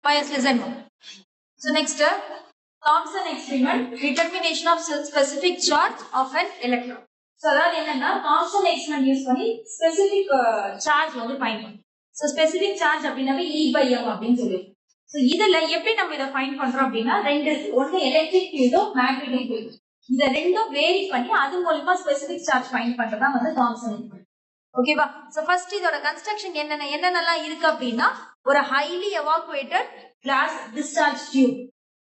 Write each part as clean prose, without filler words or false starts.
Bias, listen. So next, Thomson experiment, determination of specific charge of an electron. So that என்னன்னா Thomson experiment use பண்ணி specific charge வந்து find பண்ணணும். So specific charge அப்படினாவே E by M அப்படின்னு சொல்லுவோம். So இதுல எப்படி நம்ம இத ஃபைண்ட் பண்றோம் அப்படினா ரெண்டு இருக்கு. ஒன்னு எலக்ட்ரிக் ஃபீல்டும் மேக்னெட்டிக் ஃபீல்டும். இந்த ரெண்டும் வேரி பண்ணி அது மூலமா ஸ்பெசிபிக் சார்ஜ் ஃபைண்ட் பண்றதா வந்து தாம்சன் எக்ஸ்பெரிமெண்ட். ஓகேவா? சோ ஃபர்ஸ்ட் இதோட கன்ஸ்ட்ரக்ஷன் என்னென்னலாம் இருக்கு அப்படினா ஒரு highly evacuated glass discharge tube.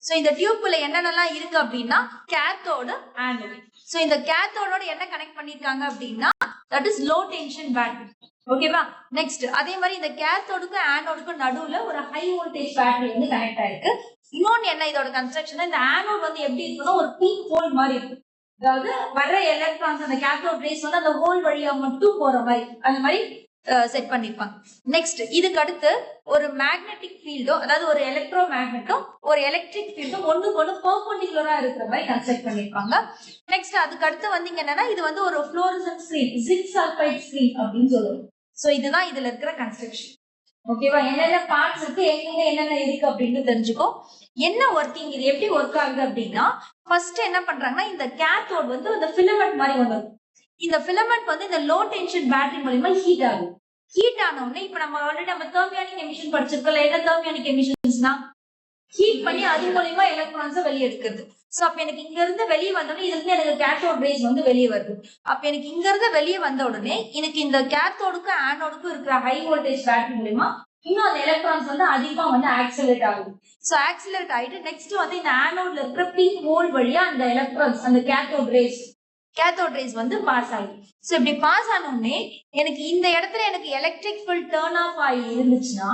So இந்த டியூப்ல என்னென்னலாம் இருக்கு அப்படினா கேத்தோடு ஆனோட். சோ இந்த கேத்தோடோட என்ன கனெக்ட் பண்ணிருக்காங்க அப்படினா that is low tension battery. ஓகேவா? நெக்ஸ்ட் அதே மாதிரி இந்த கேத்தோடுக்கு ஆனோடுக்கு நடுவுல ஒரு ஹை வோல்டேஜ் பேட்டரி வந்து கனெக்ட் ஆயிருக்கு. இன்னொன்னு என்ன இதோட கன்ஸ்ட்ரக்ஷன், இந்த ஆனோட் வந்து எப்படி இருக்குன்னா ஒரு பீக் ஹோல் மாதிரி இருக்கு. அதாவது வர்ற எலக்ட்ரான்ஸ் அந்த கேத்தோட் ரேஸ் வந்து அந்த ஹோல் வழியா மட்டும் போற மாதிரி அந்த மாதிரி செட் பண்ணிருப்பாங்க. நெக்ஸ்ட் இதுக்கு அடுத்து ஒரு மேக்னெட்டிக் ஃபீல்டோ அதாவது ஒரு எலக்ட்ரோ மேக்னெட்டும் ஒரு எலக்ட்ரிக் ஃபீல்டும் ஒண்ணுக்கு ஒண்ணு பெர்பெண்டிகுலரா இருக்கிற மாதிரி கன்ஸ்ட்ரக்ட் பண்ணிருப்பாங்க. நெக்ஸ்ட் அதுக்கு அடுத்து வந்து என்னன்னா இது வந்து ஒரு fluorescent screen, zinc sulphide screen அப்படின்னு சொல்லுவோம். சோ இதுதான் இதுல இருக்கிற கன்ஸ்ட்ரக்ஷன். ஓகேவா? என்னென்ன பார்ட்ஸ் இருக்கு, எங்க என்னென்ன இருக்கு அப்படின்னு தெரிஞ்சுக்கோ. என்ன ஒர்க்கிங், இது எப்படி ஒர்க் ஆகுது அப்படின்னா ஃபர்ஸ்ட் என்ன பண்றாங்கன்னா இந்த கேத்தோட் வந்து இந்த ஃபிலமெண்ட் மாதிரி ஒன்று இருக்கும். இந்த ஃபிலமெண்ட் வந்து இந்த லோ டென்ஷன் பேட்டரி மூலமா ஹீட் ஆகும். ஹீட் ஆன உடனே இப்ப நம்ம ஆல்ரெடி நம்ம தெர்மியானிக் எமிஷன் படிச்சிருக்கோம். என்ன தெர்மியானிக் எமிஷன்ஸ்னா ஹீட் பண்ணி அது மூலமா எலக்ட்ரான்ஸை வெளியே எடுக்கிறது. சோ அப்ப எனக்கு இங்க இருந்து வெளியே வந்தோடனே இதுல இருந்து எனக்கு கேத்தோட் ரேஸ் வந்து வெளியே வருது. அப்ப எனக்கு இங்க இருந்து வெளியே வந்த உடனே எனக்கு இந்த கேத்தோடுக்கும் ஆனோடுக்கும் இருக்கிற ஹை வோல்டேஜ் பேட்டரி மூலமா இன்னும் அந்த எலக்ட்ரான்ஸ் வந்து அதிகமா வந்து ஆக்சிலரேட் ஆகுது. சோ ஆக்சிலரேட் ஆயிட்டு நெக்ஸ்ட் வந்து இந்த ஆனோட்ல இருக்கிற பிங்க் ஹோல் வழியா அந்த எலக்ட்ரான்ஸ் அந்த கேத்தோட் ரேஸ் வந்து பாஸ் ஆகுது. சோ இப்படி பாஸ் ஆனோடனே எனக்கு இந்த இடத்துல எனக்கு எலக்ட்ரிக் ஃபீல்ட் டர்ன் ஆஃப் ஆகி இருந்துச்சுன்னா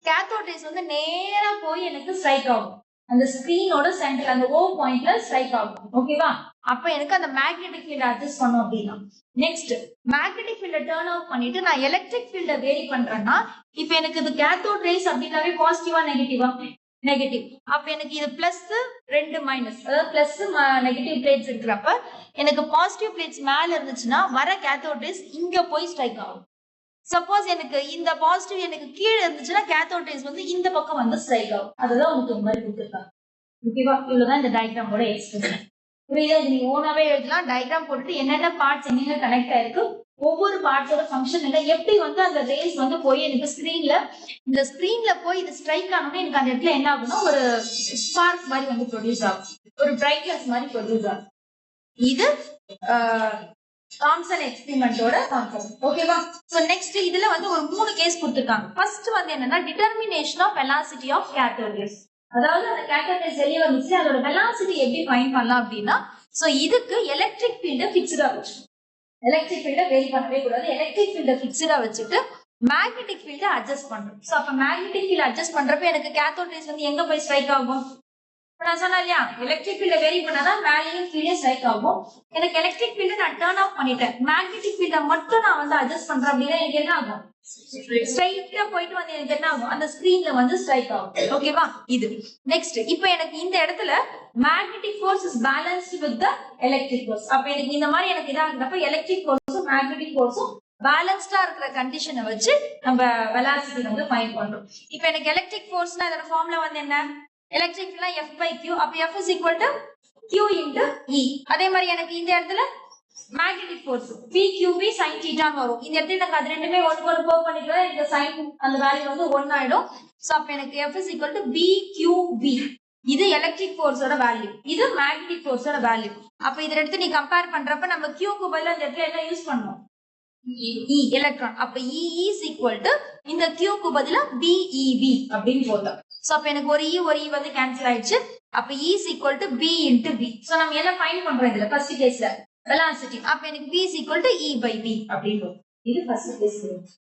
கேத்தோட் ரேஸ் வந்து நேரா போய் எனக்கு ஸ்ட்ரைக் ஆகும். அந்த ஸ்கிரீனோட சென்டர் அந்த ஓ பாயிண்ட்ல ஸ்ட்ரைக் ஆகும். ஓகேவா? அப்ப எனக்கு அந்த மேக்னெட்டிக் ஃபீல்ட் அட்ஜஸ்ட் பண்ணும் அப்படின்னா next magnetic field turn of பண்ணிட்டு நான் எலக்ட்ரிக் ஃபீல்ட வேரி பண்றேன்னா இப்ப எனக்கு இது கேத்தோட் ரேஸ் அப்படின்னாவே பாசிட்டிவா நெகட்டிவா? நெகட்டிவ். அப்ப எனக்கு இது பிளஸ் 2 மைனஸ், அதாவது பிளஸ் நெகட்டிவ் பிளேட்ஸ் இருக்கிறப்ப எனக்கு பாசிட்டிவ் பிளேட்ஸ் மேல இருந்துச்சுன்னா வர கேத்தோட் ரேஸ் இங்க போய் ஸ்ட்ரைக் ஆகும். சப்போஸ் எனக்கு இந்த பாசிட்டிவ் எனக்கு கீழே இருந்துச்சுன்னா கேத்தோட் ரேஸ் வந்து இந்த பக்கம் வந்து ஸ்ட்ரைக் ஆகும். அதுதான் உங்களுக்கு இந்த மாதிரி கொடுத்துருக்காங்க. ஓகேவா? இவ்வளவுதான் இந்த டயக்ராமோட எக்ஸ்பிரஷன். புரியுதா? இது நீங்க ஓனாவே எழுதலாம். டயக்ராம் போட்டுட்டு என்னென்ன பார்ட்ஸ் எங்க கனெக்ட் ஆயிருக்கு, ஒவ்வொரு பார்ட்ஸோட ஃபங்க்ஷன் இல்லை, எப்படி வந்து அந்த ரேஸ் வந்து போய் எனக்கு ஸ்கிரீன்ல போய் இது ஸ்ட்ரைக் ஆனோட எனக்கு அந்த இடத்துல என்ன ஆகும்னா ஒரு ஸ்பார்க் மாதிரி வந்து ப்ரொடியூஸ் ஆகும், ஒரு பிரைட்னஸ் மாதிரி ப்ரொடியூஸ் ஆகும். இது தாம்சன் எக்ஸ்பெரிமெண்டோட கான்செப்ட். ஓகேவா? சோ நெக்ஸ்ட் இதுல வந்து ஒரு 3 கேஸ் கொடுத்திருக்காங்க. ஃபர்ஸ்ட் வந்து என்னன்னா determination of velocity of cathode rays. அதாவது அந்த கேத்தோட் ரேஸ் வெளியே வந்துச்சு அதோட வெலாசிட்டி எப்படி ஃபைண்ட் பண்ணலாம் அப்படின்னா சோ இதுக்கு எலக்ட்ரிக் ஃபீல்ட ஃபிக்ஸ்டா வச்சு, எலக்ட்ரிக் ஃபீல்ட வேரி பண்ணவே கூடாது. எலக்ட்ரிக் ஃபீல்ட ஃபிக்ஸ்டா வச்சுட்டு மேக்னெட்டிக் ஃபீல்ட அட்ஜஸ்ட் பண்றோம். சோ அப்ப மேக்னெட்டிக் ஃபீல்ட் அட்ஜஸ்ட் பண்றப்ப எனக்கு கேத்தோட் ரேஸ் வந்து எங்க போய் ஸ்ட்ரைக் ஆகும்? நான் சொன்னேன் இல்லையா, எலக்ட்ரிக் ஃபீல்ட வேரி பண்ணாதான் மேலேயும் கீழே ஸ்ட்ரைக் ஆகும். எனக்கு எலக்ட்ரிக் ஃபீல்ட நான் டர்ன் ஆஃப் பண்ணிட்டேன், மேக்னெட்டிக் ஃபீல்ட மட்டும் நான் வந்து அட்ஜஸ்ட் பண்றேன் அப்படின்னா எனக்கு என்ன ஆகும்? ஸ்ட்ரைட்டா போயிட்டு வந்து எனக்கு என்ன ஆகும்? அந்த ஸ்கிரீன்ல வந்து ஸ்ட்ரைக் ஆகும். ஓகேவா? இது நெக்ஸ்ட் இப்போ எனக்கு இந்த இடத்துல magnetic force is balanced with the electric force. அப்ப எனக்கு இந்த மாதிரி எனக்கு இதாகிறப்ப எலக்ட்ரிக் ஃபோர்ஸும் மேக்னெட்டிக் ஃபோர்ஸும் பேலன்ஸ்டா இருக்கிற கண்டிஷனை வச்சு நம்ம வெலாசிட்டி வந்து ஃபைண்ட் பண்றோம். இப்போ எனக்கு எலக்ட்ரிக் ஃபோர்ஸ்னா இதோட ஃபார்முலா வந்து என்ன? எலக்ட்ரிக் ஃபீல்ட்னா F by Q. அப்ப F is equal to Q into E. அதே மாதிரி எனக்கு இந்த இடத்துல மேக்னெட்டிக் ஃபோர்ஸ் PQV sin θ வரும். இந்த இடத்துல எனக்கு அது ரெண்டுமே ஒன்னு ப்ரூவ் பண்ணிக்கலாம். இந்த sin அந்த வேல்யூ வந்து 1 ஆயிடும். சோ அப்ப எனக்கு F is equal to BQV. இது எலக்ட்ரிக் ஃபோர்ஸோட வேல்யூ, இது மேக்னெட்டிக் ஃபோர்ஸோட வேல்யூ. அப்ப இத எடுத்து நீ கம்பேர் பண்றப்ப நம்ம Q க்கு பதிலா இந்த இடத்துல என்ன யூஸ் பண்ணோம்? E electron. அப்ப E is equal to இந்த Q க்கு பதிலா BeV அப்படின்னு போடலாம். சோ அப்ப எனக்கு ஒரு E வந்து கேன்சல் ஆயிடுச்சு. அப்ப E is equal to B into V. So நம்ம என்ன ஃபைண்ட் பண்றோம் இதுல ஃபர்ஸ்ட் கேஸ்ல? வெலாசிட்டி. அப்ப எனக்கு B is equal to E by V அப்படின்னு. இது ஃபர்ஸ்ட் கேஸ்.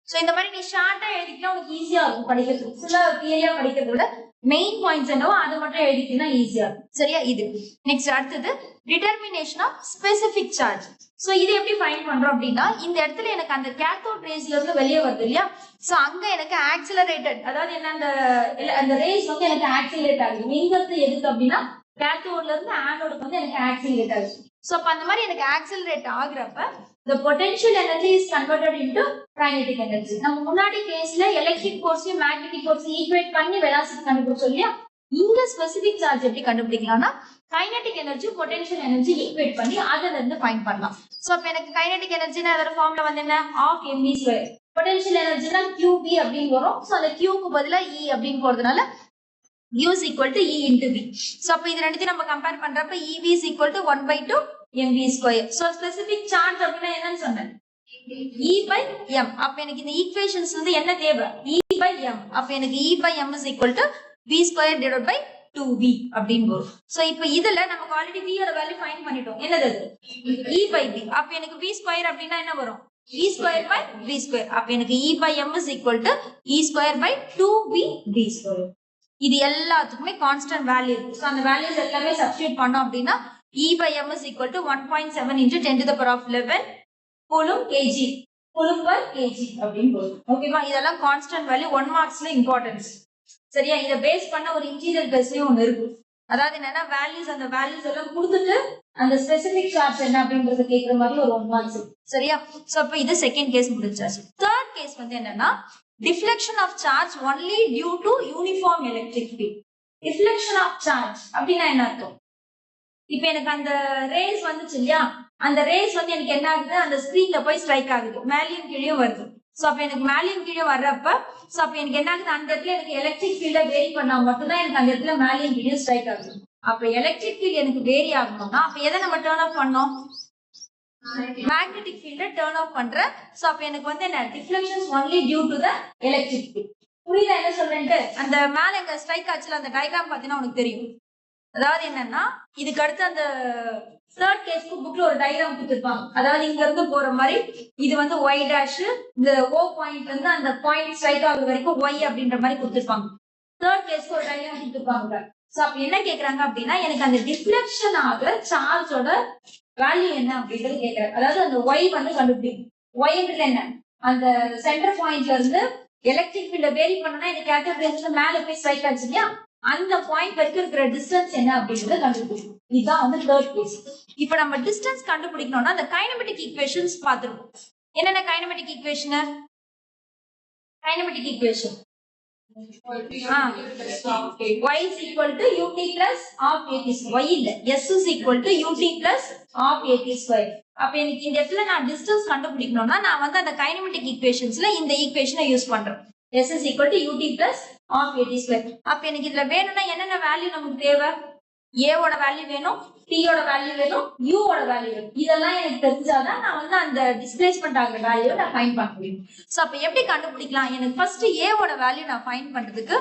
சோ இந்த மாதிரி நீ ஷார்ட்டா எழுதிட்டா உங்களுக்கு ஈஸியா இருக்கும் படிக்கிறது. ஃபுல்லா தியரியா படிக்கிறத விட மெயின் பாயிண்ட்ஸ் என்னவோ அதை மட்டும் எழுதிட்டீங்கன்னா ஈஸியா இருக்கும். சரியா? இது நெக்ஸ்ட் அடுத்தது determination of specific charge. So இது எப்படி ஃபைண்ட் பண்றோம் அப்படின்னா இந்த இடத்துல எனக்கு அந்த கேத்தோட் ரேஸ்ல இருந்து வெளியே வருது இல்லையா, சோ அங்க எனக்கு ஆக்சிலரேட்டட், அதாவது என்ன அந்த ரேஸ் வந்து எனக்கு ஆக்சிலரேட் ஆகுது. எங்க இருந்து எதுக்கு அப்படின்னா கேத்தோட்ல இருந்து ஆனோடுக்கு வந்து எனக்கு ஆக்சிலரேட் ஆகுது. சோ அப்ப அந்த மாதிரி எனக்கு accelerate ஆகுறப்ப the potential energy is converted into kinetic energy. நம்ம முன்னாடி கேஸ்ல எலக்ட்ரிக் ஃபோர்ஸையும் மேக்னெட்டிக் ஃபோர்ஸையும் ஈக்குவேட் பண்ணி வெலாசிட்டி கண்டுபிடிச்சோம் இல்லையா? இங்க ஸ்பெசிபிக் சார்ஜ் எப்படி கண்டுபிடிக்கலாம்னா kinetic energy potential energy equate பண்ணி அதுல இருந்து ஃபைண்ட் பண்ணலாம். சோ அப்ப எனக்கு கைனெட்டிக் எனர்ஜினா அதோட ஃபார்முலா வந்து என்ன? Of mv². பொட்டன்ஷியல் எனர்ஜினா qb அப்படின்னு வரும். சோ அந்த q க்கு பதிலா e அப்படின்னு போறதுனால u is equal to e into v. So அப்ப இது ரெண்டுத்தையும் நம்ம கம்பேர் பண்றப்ப ev is equal to 1/2 mv². So specific charge அப்படினா என்னன்னு சொன்னேன்? e by m. அப்ப எனக்கு இந்த ஈக்குவேஷன்ஸ் வந்து என்ன தேவை? e by m. அப்ப எனக்கு e by m is equal to v² divided by 2v அப்படின்னு வரும். சோ இப்போ இதுல நமக்கு ஆல்ரெடி v ஓட வேல்யூ ஃபைண்ட் பண்ணிட்டோம். என்னது அது? e by v. அப்ப எனக்கு v² அப்படினா என்ன வரும்? e² by v². அப்ப எனக்கு e by m is equal to e² by 2v v². இது எல்லாத்துக்குமே கான்ஸ்டன்ட் வேல்யூ இருக்கு. சோ அந்த வேல்யூஸ் எல்லாமே சப்ஸ்டிட்யூட் பண்ணோம் அப்படினா e by m is equal to 1.7 into 10 to the power of 11 coulomb kg. coulomb per kg அப்படின்னு வரும். ஓகேவா? இதெல்லாம் கான்ஸ்டன்ட் வேல்யூ 1 மார்க்ஸ்ல இம்பார்ட்டன்ஸ். சரியா? இத பேஸ் பண்ண ஒரு இன்டீரியர் டெஸ்ட்லயும் ஒன்னு இருக்கு. அதாவது என்னன்னா வேல்யூஸ் அந்த வேல்யூஸ் எல்லாம் கொடுத்துட்டு அந்த ஸ்பெசிபிக் சார்ஜ் என்ன அப்படிங்கறது கேக்குற மாதிரி ஒரு 1 மார்க்ஸ். சரியா? சோ அப்ப இது செகண்ட் கேஸ் முடிஞ்சாச்சு. தேர்ட் கேஸ் வந்து என்னன்னா deflection of charge only due to uniform electric field. deflection of charge அப்படினா என்ன அர்த்தம்? இப்போ எனக்கு அந்த ரேஸ் வந்துச்சு இல்லையா? அந்த ரேஸ் வந்து எனக்கு என்ன ஆகுது? அந்த ஸ்கிரீன்ல போய் ஸ்ட்ரைக் ஆகுது. மேலியும் கீழயும் வருது. சோ அப்ப எனக்கு மேலியும் கீழயும் வர்றப்ப சோ அப்ப எனக்கு என்ன ஆகுது? அந்த இடத்துல எனக்கு எலக்ட்ரிக் ஃபீல்ட வேரி பண்ணா மட்டும்தான் எனக்கு அந்த இடத்துல மேலியும் கீழயும் ஸ்ட்ரைக் ஆகுது. அப்ப எலக்ட்ரிக் ஃபீல்ட் எனக்கு வேரி ஆகணும்னா அப்ப எதை நம்ம டர்ன் ஆஃப் பண்ணோம்? மேக்னெட்டிக் ஃபீல்ட டர்ன் ஆஃப் பண்ற. சோ அப்ப எனக்கு வந்து என்ன? Deflections only due to the electric field. புரியுதா என்ன சொல்றேன்ட்டு? அந்த மேல எங்க ஸ்ட்ரைக் ஆச்சுல அந்த டயகிராம் பாத்தீங்கன்னா உனக்கு தெரியும். அதாவது என்னன்னா இதுக்கு அடுத்து அந்த தேர்ட் கேஸ்க்கு புக்ல ஒரு டயகிராம் கொடுத்திருப்பாங்க. அதாவது இங்க இருந்து போற மாதிரி இது வந்து y டேஷ், இந்த O பாயிண்ட்ல இருந்து அந்த பாயிண்ட் ஸ்ட்ரைக் ஆகுற வரைக்கும் y அப்படின்ற மாதிரி கொடுத்திருப்பாங்க. தேர்ட் கேஸ்க்கு ஒரு டயகிராம் கொடுத்திருப்பாங்க. சோ அப்ப என்ன கேக்குறாங்க அப்படின்னா எனக்கு அந்த டிஃப்ளெக்ஷன் ஆகுற சார்ஜோட வேல்யூ என்ன அப்படின்றது கேக்குறாங்க. அதாவது அந்த y வந்து கண்டுபிடிக்கும். y என்ன? அந்த சென்டர் பாயிண்ட்ல இருந்து எலக்ட்ரிக் ஃபீல்ட வேரி பண்ணனா இந்த கேட்டகரியில மேல போய் ஸ்ட்ரைக் ஆச்சு இல்லையா? அந்த பாயிண்ட் வரைக்கும் இருக்கிற டிஸ்டன்ஸ் என்ன அப்படிங்கறத கண்டுபிடிக்கணும். இதுதான் வந்து தேர்ட் கேஸ். இப்போ நம்ம டிஸ்டன்ஸ் கண்டுபிடிக்கணும்னா அந்த கைனமெட்டிக் ஈக்குவேஷன்ஸ் பாத்துருவோம். என்னென்ன kinematic equation? Kinematic equation y is equal to ut plus half at square. y இல்ல, s is equal to ut plus half at square. அப்ப எனக்கு இந்த இடத்துல நான் டிஸ்டன்ஸ் கண்டுபிடிக்கணும்னா நான் வந்து அந்த கைனமெட்டிக் ஈக்குவேஷன்ஸ்ல இந்த ஈக்குவேஷனை யூஸ் பண்றேன். s is equal to ut plus half at square. அப்ப எனக்கு இதுல வேணும்னா என்னென்ன வேல்யூ நமக்கு தேவை? a ஓட வேல்யூ வேணும், t ஓட வேல்யூ வேணும், u ஓட வேல்யூ வேணும். இதெல்லாம் எனக்கு தெரிஞ்சாதான் நான் வந்து அந்த டிஸ்பிளேஸ்மென்ட் ஆகிற வேல்யூவை நான் ஃபைண்ட் பண்ண முடியும். சோ அப்ப எப்படி கண்டுபிடிக்கலாம்? எனக்கு ஃபர்ஸ்ட் a ஓட வேல்யூ நான் ஃபைண்ட் பண்றதுக்கு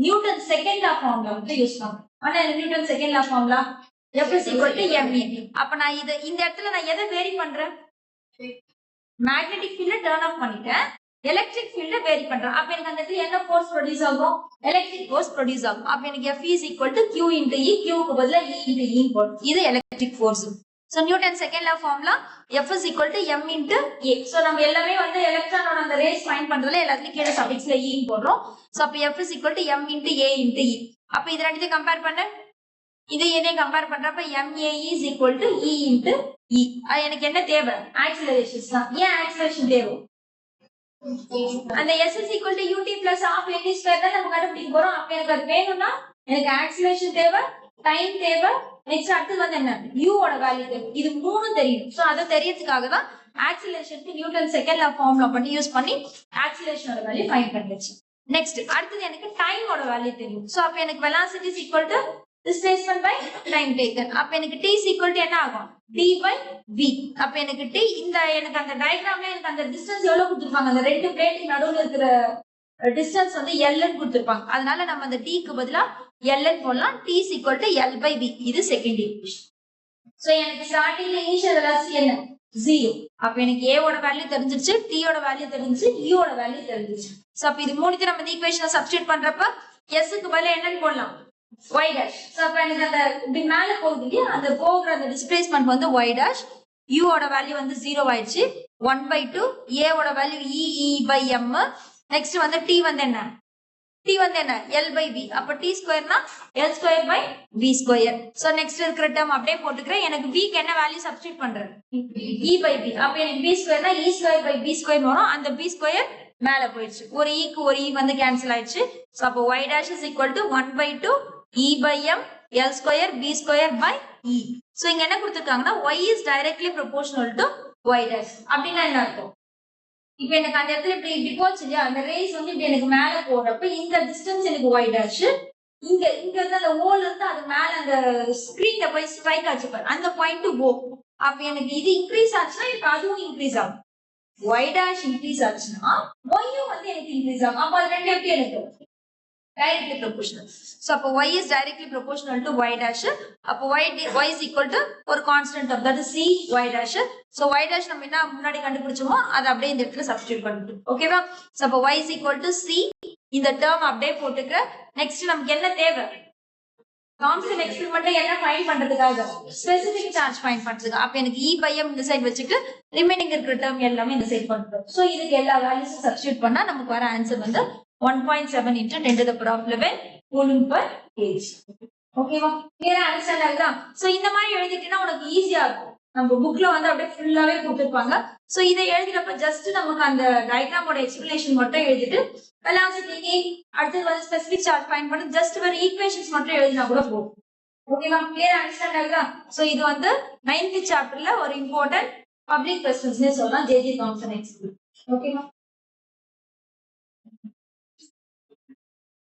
நியூட்டன் செகண்ட் லா ஃபார்முலா வந்து யூஸ் பண்றேன். ஆனா Newton second law formula F is equal to ma. அப்ப நான் இந்த இடத்துல நான் எதை வேரி பண்றேன்? மேக்னெட்டிக் ஃபீல்ட டர்ன் ஆஃப் பண்ணிட்டேன், எலக்ட்ரிக் ஃபீல்ட வேரி பண்றேன். அப்ப எனக்கு அந்த இடத்துல என்ன ஃபோர்ஸ் ப்ரொடியூஸ் ஆகும்? எலக்ட்ரிக் ஃபோர்ஸ் ப்ரொடியூஸ் ஆகும். அப்ப எனக்கு F is equal to Q into E. Q க்கு பதிலா E into E போடும். இது electric force. So Newton second law formula F is equal to m into A. So நம்ம எல்லாமே வந்து எலக்ட்ரானோட அந்த ரேஸ் ஃபைண்ட் பண்றதுல எல்லாத்துலயும் கீழ சஃபிக்ஸ்ல E போடுறோம். சோ அப்ப F is equal to m into A into E. அப்ப இது ரெண்டையும் கம்பேர் பண்ண இது இதே கம்பேர் பண்றப்ப ma is equal to E into E. எனக்கு என்ன தேவை? ஆக்சிலரேஷன்ஸ் தான். ஏன் ஆக்சிலரேஷன் தேவை? அந்த s is equal to ut plus half at square தான் நம்ம கண்டுபிடிக்க போறோம். அப்ப எனக்கு அது வேணும்னா எனக்கு ஆக்சிலரேஷன் தேவை, டைம் தேவை, நெக்ஸ்ட் அடுத்து வந்து என்ன? u ஓட வேல்யூ தேவை. இது மூணும் தெரியும். சோ அத தெரியறதுக்காக தான் ஆக்சிலரேஷனுக்கு நியூட்டன் செகண்ட் லா ஃபார்முலா பண்ணி யூஸ் பண்ணி ஆக்சிலரேஷனோட வேல்யூ ஃபைண்ட் பண்ணியாச்சு. நெக்ஸ்ட் அடுத்து எனக்கு டைம் ஓட வேல்யூ தெரியும். சோ அப்ப எனக்கு velocity is equal to displacement by time taken. அப்ப எனக்கு t is equal to என்ன ஆகும்? d by v. அப்ப எனக்கு t எனக்கு அந்த டயகிராம்ல எனக்கு அந்த டிஸ்டன்ஸ் எவ்வளவு கொடுத்திருப்பாங்க? அந்த ரெண்டு பிளேட்டுக்கு நடுவுல இருக்கிற டிஸ்டன்ஸ் வந்து l ன்னு கொடுத்திருப்பாங்க. அதனால நம்ம அந்த t க்கு பதிலா l ன்னு போடலாம். t is equal to l by v. இது செகண்ட் ஈக்குவேஷன். சோ எனக்கு ஸ்டார்டிங்ல இனிஷியல் வெலாசிட்டி என்ன? 0. அப்ப எனக்கு a ஓட வேல்யூ தெரிஞ்சிருச்சு, t ஓட வேல்யூ தெரிஞ்சிருச்சு, u ஓட வேல்யூ தெரிஞ்சிருச்சு. சோ அப்ப இது மூணுத்தையும் நம்ம இந்த ஈக்குவேஷனை சப்ஸ்டிட்யூட் பண்றப்ப s க்கு பதிலா என்னன்னு போடலாம்? y dash. சோ அப்ப எனக்கு அந்த இப்படி மேல போகுது இல்லையா? அந்த போகிற அந்த டிஸ்பிளேஸ்மென்ட் வந்து y dash. u ஓட வேல்யூ வந்து 0 ஆயிடுச்சு. 1/2. a ஓட value e by m. Next வந்து t வந்து என்ன? T வந்து என்ன L by V. அப்ப T ஸ்கொயர்னா L square by V square. So next இருக்கிற டேர்ம் அப்படியே போட்டுக்கிறேன். எனக்கு V க்கு என்ன வேல்யூ சப்ஸ்டிட்யூட் பண்றேன்? E by V. அப்ப எனக்கு V ஸ்கொயர்னா E square by V square வரும். அந்த V ஸ்கொயர் மேல போயிடுச்சு. ஒரு E க்கு ஒரு E வந்து கேன்சல் ஆயிடுச்சு. சோ அப்ப y dash is equal to 1 by 2 E by M L square B square by E. So இங்க என்ன கொடுத்திருக்காங்கன்னா y is directly proportional to y dash. அப்படின்னா என்ன அர்த்தம்? இப்ப எனக்கு அந்த இடத்துல இப்படி போச்சு இல்லையா, அந்த ரேஸ் வந்து இப்படி எனக்கு மேல போறப்ப இந்த டிஸ்டன்ஸ் எனக்கு y dash, இங்க இருந்து அந்த ஓல இருந்து அது மேல அந்த ஸ்கிரீன்ல போய் ஸ்ட்ரைக் ஆச்சு பாரு, அந்த பாயிண்ட் டு கோ. அப்ப எனக்கு இது இன்க்ரீஸ் ஆச்சுன்னா எனக்கு அதுவும் இன்க்ரீஸ் ஆகும். y dash இன்க்ரீஸ் ஆச்சுன்னா y வந்து எனக்கு இன்க்ரீஸ் ஆகும். அப்ப அது ரெண்டு எப்படி எனக்கு directly proportional. So அப்ப y is directly proportional to y dash. அப்ப y is equal to ஒரு constant of that is c y dash. So y dash நம்ம என்ன முன்னாடி கண்டுபிடிச்சோமோ அதை அப்படியே இந்த இடத்துல சப்ஸ்டிட்யூட் பண்ணிட்டோம். ஓகேவா? So அப்ப y is equal to c. இந்த டேர்ம் அப்படியே போட்டுக்க. நெக்ஸ்ட் நமக்கு என்ன தேவை? தாம்சன் எக்ஸ்பெரிமெண்ட் என்ன ஃபைண்ட் பண்றதுக்காக? ஸ்பெசிபிக் சார்ஜ் ஃபைண்ட் பண்றதுக்கு. அப்ப எனக்கு E by M இந்த சைடு வச்சுட்டு ரிமைனிங் இருக்கிற டேர்ம் எல்லாமே இந்த சைடு பண்றோம். சோ இதுக்கு எல்லா வேல்யூஸும் சப்ஸ்டிட்யூட் பண்ணா நமக்கு வர ஆன்சர் வந்து 1.7 into 10 to the power of 11 coulomb per kg. ஓகேவா? கிளியரா அண்டர்ஸ்டாண்ட் ஆகுதா? சோ இந்த மாதிரி எழுதிட்டீங்கன்னா உனக்கு ஈஸியா இருக்கும். நம்ம புக்ல வந்து அப்படியே ஃபுல்லாவே கொடுத்திருப்பாங்க. சோ இதை எழுதிறப்ப ஜஸ்ட் நமக்கு அந்த டயகிராமோட எக்ஸ்பிளனேஷன் மட்டும் எழுதிட்டு வெலாசிட்டி அடுத்து வந்து ஸ்பெசிபிக் சார்ஜ் ஃபைண்ட் பண்ணி ஜஸ்ட் வேற ஈக்குவேஷன்ஸ் மட்டும் எழுதினா கூட போதும். ஓகேவா? கிளியரா அண்டர்ஸ்டாண்ட் ஆகுதா? சோ இது வந்து 9th சாப்டர்ல ஒரு இம்பார்ட்டன்ட் பப்ளிக் கொஸ்டின்ஸ்னே சொல்லலாம், ஜேஜே தாம்சன் எக்ஸ்பெரிமெண்ட். ஓகேவா?